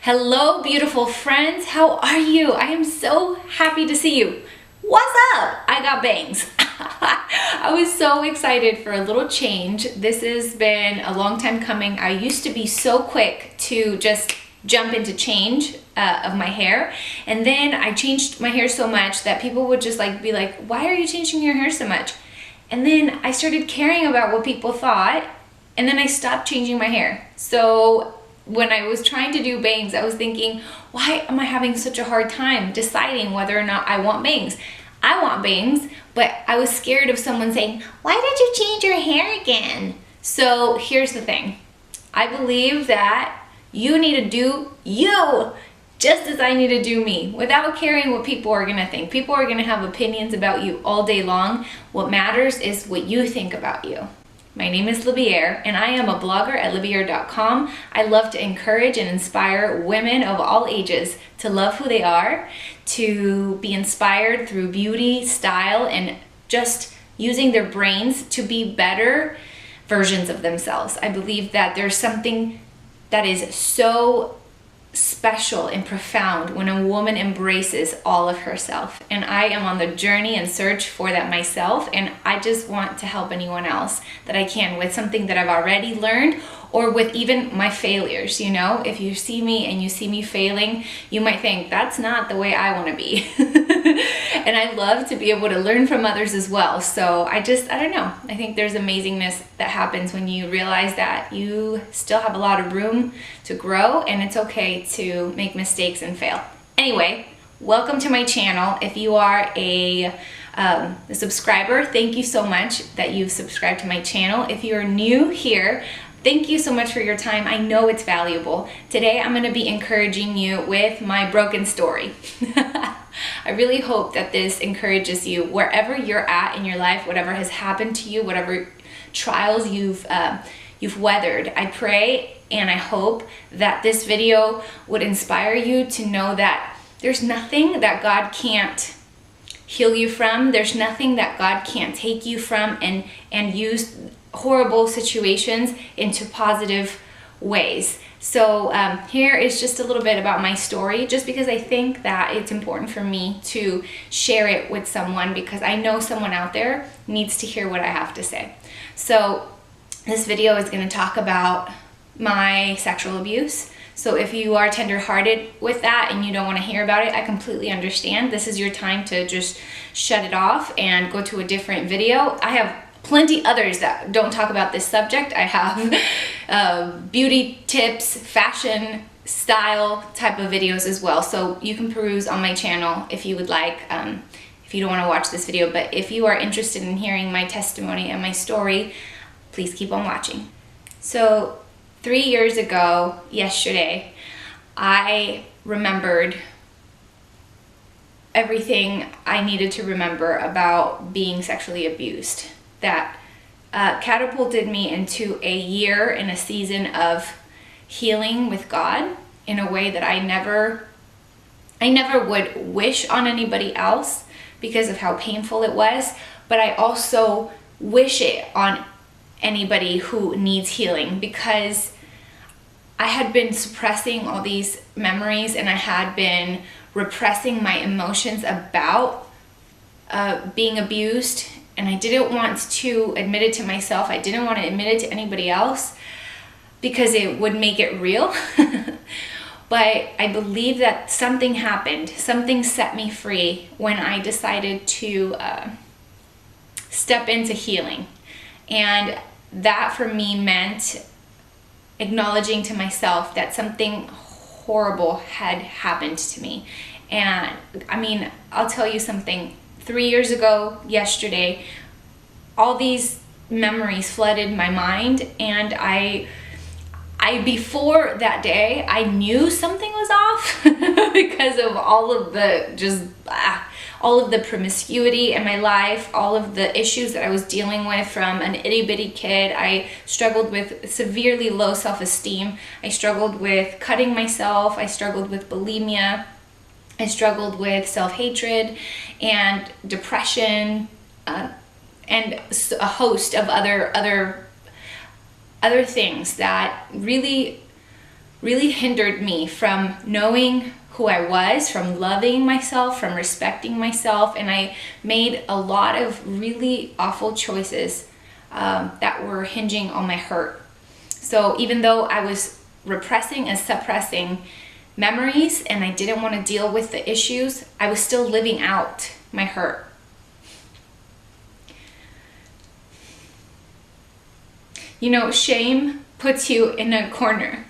Hello, beautiful friends. How are you? I am so happy to see you. What's up? I got bangs. I was so excited for a little change. This has been a long time coming. I used to be so quick to just jump into change of my hair, and then I changed my hair so much that people would just be like, why are you changing your hair so much? And then I started caring about what people thought, and then I stopped changing my hair. So when I was trying to do bangs, I was thinking, why am I having such a hard time deciding whether or not I want bangs? I want bangs, but I was scared of someone saying, why did you change your hair again? So here's the thing. I believe that you need to do you just as I need to do me, without caring what people are gonna think. People are gonna have opinions about you all day long. What matters is what you think about you. My name is Libier, and I am a blogger at libier.com. I love to encourage and inspire women of all ages to love who they are, to be inspired through beauty, style, and just using their brains to be better versions of themselves. I believe that there's something that is so special and profound when a woman embraces all of herself, and I am on the journey and search for that myself, and I just want to help anyone else that I can with something that I've already learned, or with even my failures. You know, if you see me and you see me failing, you might think that's not the way I want to be. And I love to be able to learn from others as well. So I don't know, I think there's amazingness that happens when you realize that you still have a lot of room to grow, and it's okay to make mistakes and fail. Anyway, welcome to my channel. If you are a subscriber, thank you so much that you've subscribed to my channel. If you're new here, thank you so much for your time. I know it's valuable. Today I'm going to be encouraging you with my broken story. I really hope that this encourages you wherever you're at in your life, whatever has happened to you, whatever trials you've weathered. I pray and I hope that this video would inspire you to know that there's nothing that God can't heal you from. There's nothing that God can't take you from and use horrible situations into positive ways. So here is just a little bit about my story, just because I think that it's important for me to share it with someone, because I know someone out there needs to hear what I have to say. So this video is going to talk about my sexual abuse. So if you are tender-hearted with that and you don't want to hear about it, I completely understand. This is your time to just shut it off and go to a different video. I have plenty others that don't talk about this subject. I have beauty tips, fashion, style type of videos as well. So you can peruse on my channel if you would like, if you don't want to watch this video. But if you are interested in hearing my testimony and my story, please keep on watching. So 3 years ago, yesterday, I remembered everything I needed to remember about being sexually abused. That catapulted me into a year and a season of healing with God in a way that I never would wish on anybody else because of how painful it was, but I also wish it on anybody who needs healing, because I had been suppressing all these memories, and I had been repressing my emotions about being abused, and I didn't want to admit it to myself. I didn't want to admit it to anybody else because it would make it real. But I believe that something happened. Something set me free when I decided to step into healing. And that for me meant acknowledging to myself that something horrible had happened to me. And I mean, I'll tell you something. 3 years ago, yesterday, all these memories flooded my mind, and I before that day, I knew something was off because of all of the promiscuity in my life, all of the issues that I was dealing with from an itty bitty kid. I struggled with severely low self-esteem. I struggled with cutting myself. I struggled with bulimia. I struggled with self-hatred and depression, and a host of other things that really really hindered me from knowing who I was, from loving myself, from respecting myself. And I made a lot of really awful choices that were hinging on my hurt. So even though I was repressing and suppressing memories and I didn't want to deal with the issues, I was still living out my hurt. You know, shame puts you in a corner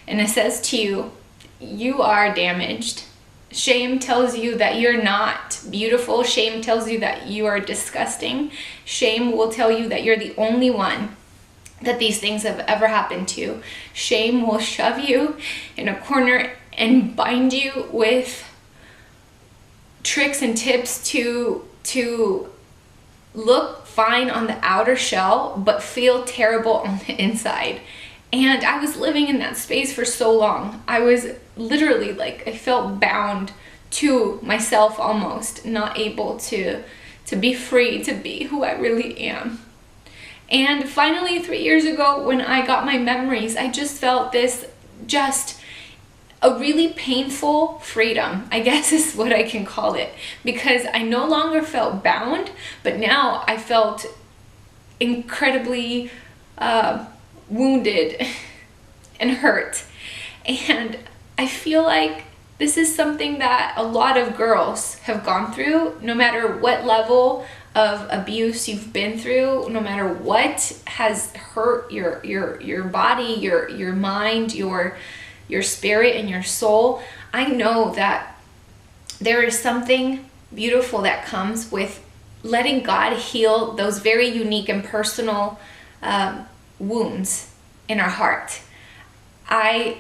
and it says to you, you are damaged. Shame tells you that you're not beautiful. Shame tells you that you are disgusting. Shame will tell you that you're the only one that these things have ever happened to. Shame will shove you in a corner and bind you with tricks and tips to look fine on the outer shell, but feel terrible on the inside. And I was living in that space for so long. I was literally like, I felt bound to myself almost, not able to be free, to be who I really am. And finally, 3 years ago, when I got my memories, I just felt this, just a really painful freedom, I guess is what I can call it, because I no longer felt bound, but now I felt incredibly wounded and hurt. And I feel like this is something that a lot of girls have gone through, no matter what level of abuse you've been through, no matter what has hurt your body, your mind, your spirit and your soul. I know that there is something beautiful that comes with letting God heal those very unique and personal wounds in our heart. I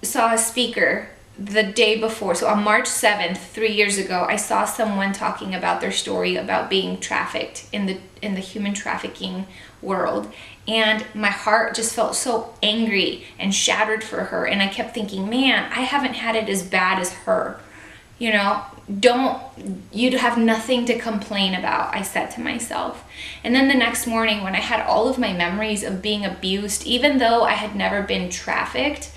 saw a speaker the day before, so on March 7th, 3 years ago, I saw someone talking about their story about being trafficked in the human trafficking world. And my heart just felt so angry and shattered for her. And I kept thinking, man, I haven't had it as bad as her. You know, you'd have nothing to complain about, I said to myself. And then the next morning when I had all of my memories of being abused, even though I had never been trafficked,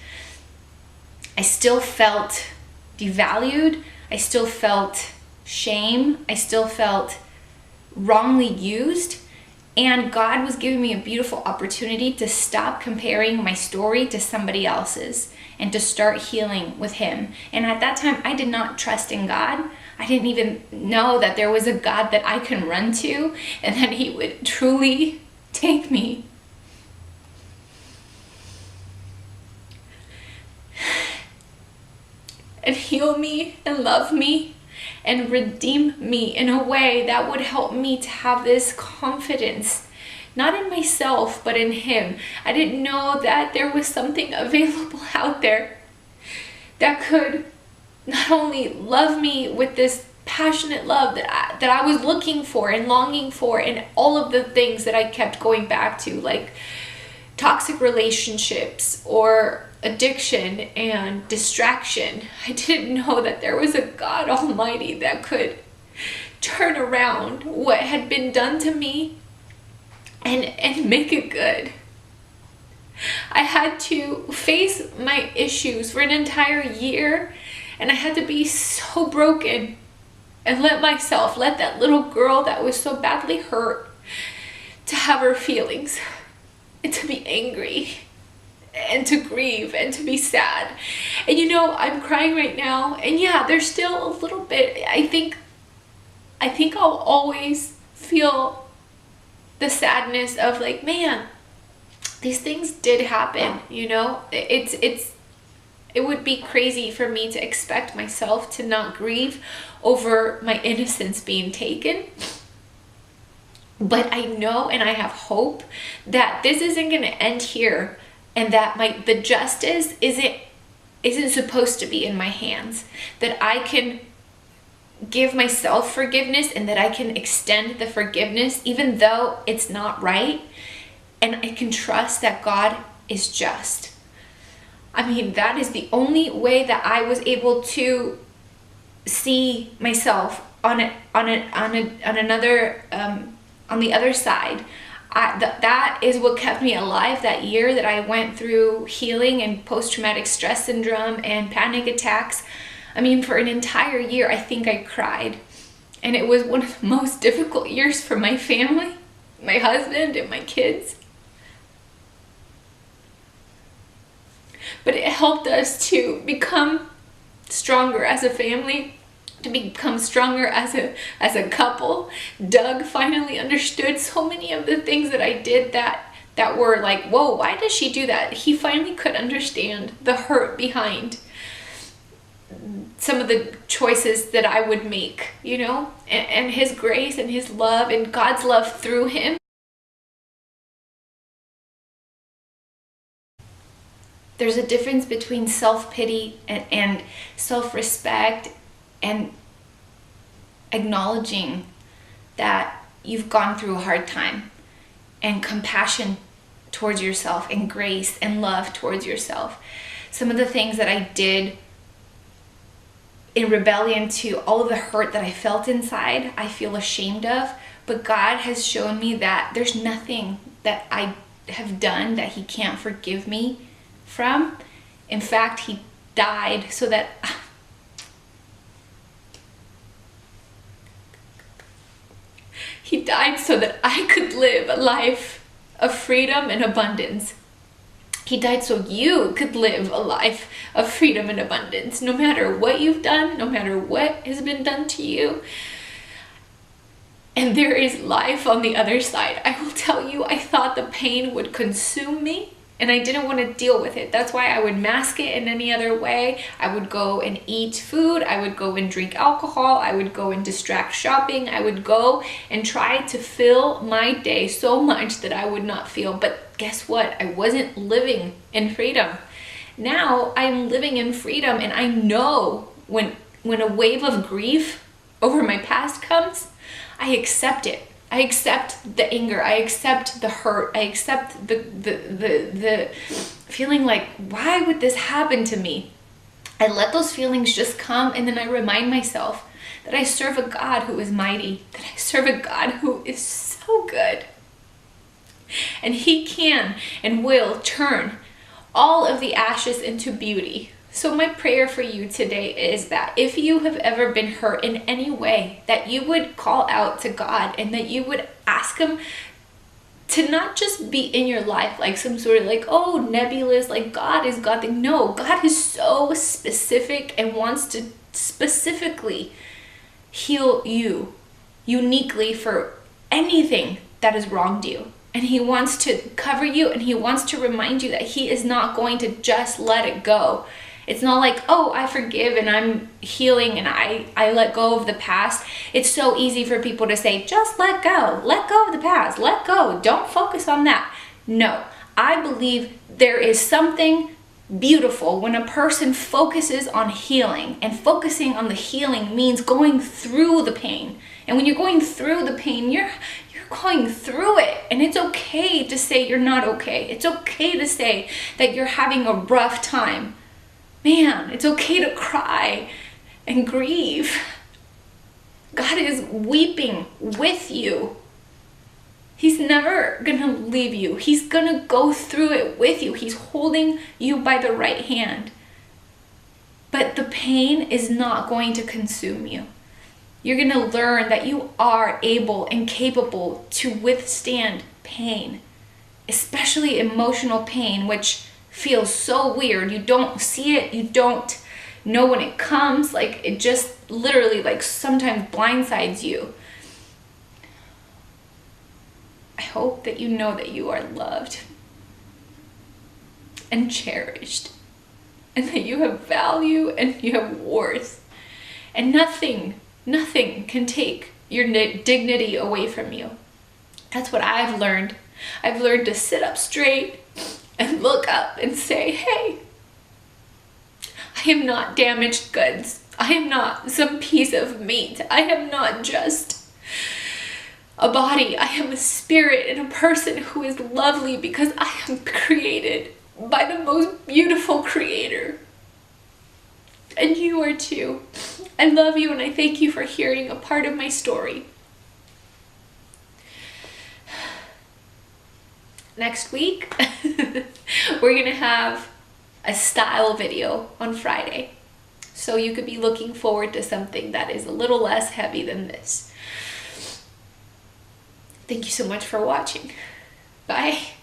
I still felt devalued. I still felt shame. I still felt wrongly used. And God was giving me a beautiful opportunity to stop comparing my story to somebody else's and to start healing with Him. And at that time, I did not trust in God. I didn't even know that there was a God that I can run to and that He would truly take me. And heal me and love me and redeem me in a way that would help me to have this confidence, not in myself, but in Him. I didn't know that there was something available out there that could not only love me with this passionate love that I was looking for and longing for, and all of the things that I kept going back to, like toxic relationships or addiction and distraction. I didn't know that there was a God Almighty that could turn around what had been done to me and make it good. I had to face my issues for an entire year, and I had to be so broken and let that little girl that was so badly hurt, to have her feelings and to be angry and to grieve and to be sad. And you know, I'm crying right now, and yeah, there's still a little bit. I think I'll always feel the sadness of like, man, these things did happen, you know? It would be crazy for me to expect myself to not grieve over my innocence being taken. But I know, and I have hope that this isn't going to end here, and that the justice isn't supposed to be in my hands. That I can give myself forgiveness, and that I can extend the forgiveness even though it's not right, and I can trust that God is just. I mean, that is the only way that I was able to see myself on the other side. That is what kept me alive that year that I went through healing and post-traumatic stress syndrome and panic attacks. I mean, for an entire year, I think I cried. And it was one of the most difficult years for my family, my husband, and my kids. But it helped us to become stronger as a family, to become stronger as a couple. Doug finally understood so many of the things that I did that were like, whoa, why does she do that? He finally could understand the hurt behind some of the choices that I would make, you know, and his grace and his love and God's love through him. There's a difference between self-pity and self-respect and acknowledging that you've gone through a hard time, and compassion towards yourself and grace and love towards yourself. Some of the things that I did in rebellion to all of the hurt that I felt inside, I feel ashamed of, but God has shown me that there's nothing that I have done that he can't forgive me from. In fact, he died so that I could live a life of freedom and abundance. He died so you could live a life of freedom and abundance, no matter what you've done, no matter what has been done to you. And there is life on the other side. I will tell you, I thought the pain would consume me, and I didn't want to deal with it. That's why I would mask it in any other way. I would go and eat food. I would go and drink alcohol. I would go and distract shopping. I would go and try to fill my day so much that I would not feel. But guess what? I wasn't living in freedom. Now I'm living in freedom, and I know when a wave of grief over my past comes, I accept it. I accept the anger. I accept the hurt. I accept the feeling like, why would this happen to me? I let those feelings just come, and then I remind myself that I serve a God who is mighty, that I serve a God who is so good. And he can and will turn all of the ashes into beauty. So my prayer for you today is that if you have ever been hurt in any way, that you would call out to God and that you would ask him to not just be in your life like some sort of like, oh, nebulous, like God is God thing. No, God is so specific and wants to specifically heal you uniquely for anything that has wronged you. And he wants to cover you, and he wants to remind you that he is not going to just let it go. It's not like, oh, I forgive and I'm healing and I let go of the past. It's so easy for people to say, just let go of the past, let go, don't focus on that. No, I believe there is something beautiful when a person focuses on healing, and focusing on the healing means going through the pain. And when you're going through the pain, you're going through it, and it's okay to say you're not okay. It's okay to say that you're having a rough time. Man, it's okay to cry and grieve. God is weeping with you. He's never gonna leave you. He's gonna go through it with you. He's holding you by the right hand. But the pain is not going to consume you. You're gonna learn that you are able and capable to withstand pain, especially emotional pain, which feels so weird. You don't see it, you don't know when it comes, like it just literally like sometimes blindsides you. I hope that you know that you are loved and cherished, and that you have value and you have worth, and nothing can take your dignity away from you. That's what I've learned. I've learned to sit up straight and look up and say, hey, I am not damaged goods. I am not some piece of meat. I am not just a body. I am a spirit and a person who is lovely because I am created by the most beautiful creator. And you are too. I love you, and I thank you for hearing a part of my story. next week, we're gonna have a style video on Friday. So you could be looking forward to something that is a little less heavy than this. Thank you so much for watching. Bye.